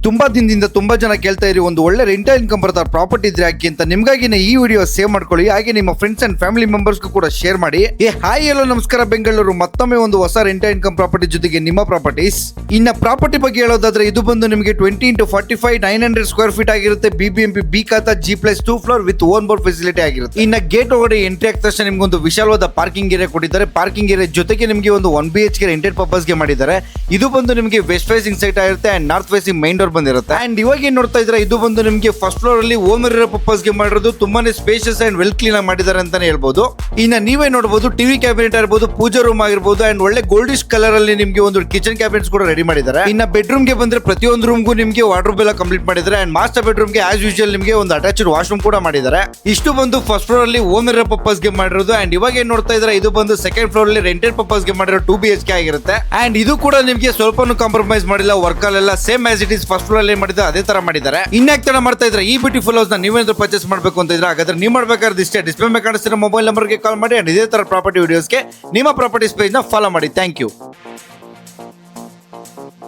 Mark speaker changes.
Speaker 1: ತುಂಬಾ ದಿನದಿಂದ ತುಂಬಾ ಜನ ಕೇಳ್ತಾ ಇರಿ ಒಂದು ಒಳ್ಳೆ ರೆಂಟಲ್ ಇನ್ಕಮ್ ಬರ್ತಾ ಪ್ರಾಪರ್ಟಿ ಇದ್ರೆ ಹಾಕಿ ಅಂತ ನಿಮ್ಗಾಗಿನೇ ಈ ವಿಡಿಯೋ ಸೇವ್ ಮಾಡ್ಕೊಳ್ಳಿ. ಹಾಗೆ ನಿಮ್ಮ ಫ್ರೆಂಡ್ಸ್ ಅಂಡ್ ಫ್ಯಾಮಿಲಿ ಮೆಂಬರ್ಸ್ಗೂ ಕೂಡ ಶೇರ್ ಮಾಡಿ. ಹಾಯ್ ಹಲೋ ನಮಸ್ಕಾರ ಬೆಂಗಳೂರು, ಮತ್ತೊಮ್ಮೆ ಒಂದು ಹೊಸ ರೆಂಟಲ್ ಇನ್ಕಮ್ ಪ್ರಾಪರ್ಟಿ ಜೊತೆಗೆ ನಿಮ್ಮ ಪ್ರಾಪರ್ಟೀಸ್. ಇನ್ನ ಪ್ರಾಪರ್ಟಿ ಬಗ್ಗೆ ಹೇಳೋದಾದ್ರೆ ಇದು ಬಂದು ನಿಮಗೆ 20 into 45 900 ಸ್ಕ್ವೇರ್ ಫೀಟ್ ಆಗಿರುತ್ತೆ. BBMP B khata G+2 floor with own board facility ಆಗಿರುತ್ತೆ. ಇನ್ನ ಗೇಟ್ ಒಳಗಡೆ ಎಂಟ್ರಿ ಆದ ತಕ್ಷಣ ನಿಮ್ಗೆ ಒಂದು ವಿಶಾಲವಾದ ಪಾರ್ಕಿಂಗ್ ಏರಿಯಾ ಕೊಟ್ಟಿದ್ದಾರೆ. ಪಾರ್ಕಿಂಗ್ ಏರಿಯಾ ಜೊತೆಗೆ ನಿಮಗೆ ಒಂದು 1 BHK ರೆಂಟೆಡ್ ಪರ್ಪಸ್ ಗೆ ಮಾಡಿದ್ದಾರೆ. ಇದು ಬಂದು ನಿಮಗೆ ವೆಸ್ಟ್ ಫೇಸಿಂಗ್ ಸೈಟ್ ಆಗಿರುತ್ತೆ and north facing main door ಬಂದಿರುತ್ತೆ. ಅಂಡ್ ಇವಾಗ ಏನ್ ನೋಡ್ತಾ ಇದ್ರೆ ಇದು ಬಂದು ನಿಮಗೆ ಫಸ್ಟ್ ಫ್ಲೋರ್ ಅಲ್ಲಿ ಓಮ್ ಏರಿಯಾ ಪರ್ಪಸ್ ಗೆ ಮಾಡಿರೋದು. ತುಂಬಾನೇ ಸ್ಪೇಷಿಯಸ್ ಅಂಡ್ ವೆಲ್ ಕ್ಲೀನ್ ಆಗಿ ಮಾಡಿದ್ದಾರೆ ಅಂತಾನೆ ಹೇಳ್ಬೋದು. ಇನ್ನ ನೀವೇ ನೋಡಬಹುದು ಟಿವಿ ಕ್ಯಾಬಿನೆಟ್ ಆಗಿರ್ಬೋದು, ಪೂಜಾ ರೂಮ್ ಆಗಿರ್ಬೋದು ಅಂಡ್ ಒಳ್ಳೆ ಗೋಲ್ಡಿಶ್ ಕಲರ್ ಅಲ್ಲಿ ನಿಮಗೆ ಒಂದು ಕಿಚನ್ ಕ್ಯಾಬಿನೆಟ್ಸ್ ಕೂಡ ರೆಡಿ ಮಾಡಿದ್ದಾರೆ. ಇನ್ನ ಬೆಡ್ರೂಮ್ ಗೆ ಬಂದ್ರೆ ಪ್ರತಿಯೊಂದು ರೂಮ್ಗೂ ನಿಮಗೆ ವಾರ್ಡ್ರೋಬ್ ಎಲ್ಲ ಕಂಪ್ಲೀಟ್ ಮಾಡಿದ್ದಾರೆ. ಅಂಡ್ ಮಾಸ್ಟರ್ ಬೆಡ್ರೂಮ್ ಗೆ ಆಸ್ ಯೂಶುವಲ್ ನಿಮಗೆ ಒಂದು ಅಟ್ಯಾಚ್ಡ್ ವಾಶ್ರೂಮ್ ಕೂಡ ಮಾಡಿದ್ದಾರೆ. ಇಷ್ಟು ಬಂದು ಫಸ್ಟ್ ಫ್ಲೋರ್ ಅಲ್ಲಿ ಓಮ್ ಏರಿಯಾ ಪರ್ಪಸ್ ಗೆ ಮಾಡಿರೋದು. ಅಂಡ್ ಇವಾಗ ಏನ್ ನೋಡ್ತಾ ಇದ್ರೆ ಇದು ಬಂದು ಸೆಕೆಂಡ್ ಫ್ಲೋರ್ ಅಲ್ಲಿ ರೆಂಟೆಡ್ ಪರ್ಪಸ್ ಗೆ ಮಾಡಿರೋ 2 BHK ಆಗಿರುತ್ತೆ. ಅಂಡ್ ಇದು ಕೂಡ ನಿಮಗೆ ಸ್ವಲ್ಪನೂ ಕಾಂಪ್ರಮೈಸ್ ಮಾಡಿಲ್ಲ. ವರ್ಕ್ ಅಲ್ಲೆಲ್ಲ same as it is first floor ಅಲ್ಲಿ ಮಾಡಿದ್ರೆ ಅದೇ ತರ ಮಾಡಿದ್ದಾರೆ. ಇನ್ಯಾಕ್ ತರ ಮಾಡ್ತಾ ಇದ್ರೆ ಈ ಬ್ಯೂಟಿಫುಲ್ ಹೌಸ್ ನ ನೀವೇನಾದ್ರೂ ಪರ್ಚೇಸ್ ಮಾಡಬೇಕು ಅಂತ ಇದ್ರೆ ಹಾಗಾದ್ರೆ ನೀವು ಮಾಡಬೇಕಾದ್ರೆ ಇಷ್ಟೇ ಡಿಸ್ಪ್ಲೇ ಮೇಲೆ ಕಾಣಿಸ್ತಿರೋ ಮೊಬೈಲ್ ನಂಬರ್ಗೆ ಕಾಲ್ ಮಾಡಿ. ಅಂಡ್ ಇದೇ ತರ ಪ್ರಾಪರ್ಟಿ ವಿಡಿಯೋಸ್ಗೆ ನಿಮ್ಮ ಪ್ರಾಪರ್ಟೀಸ್ ಪೇಜ್ ನ ಫಾಲೋ ಮಾಡಿ. Thank you.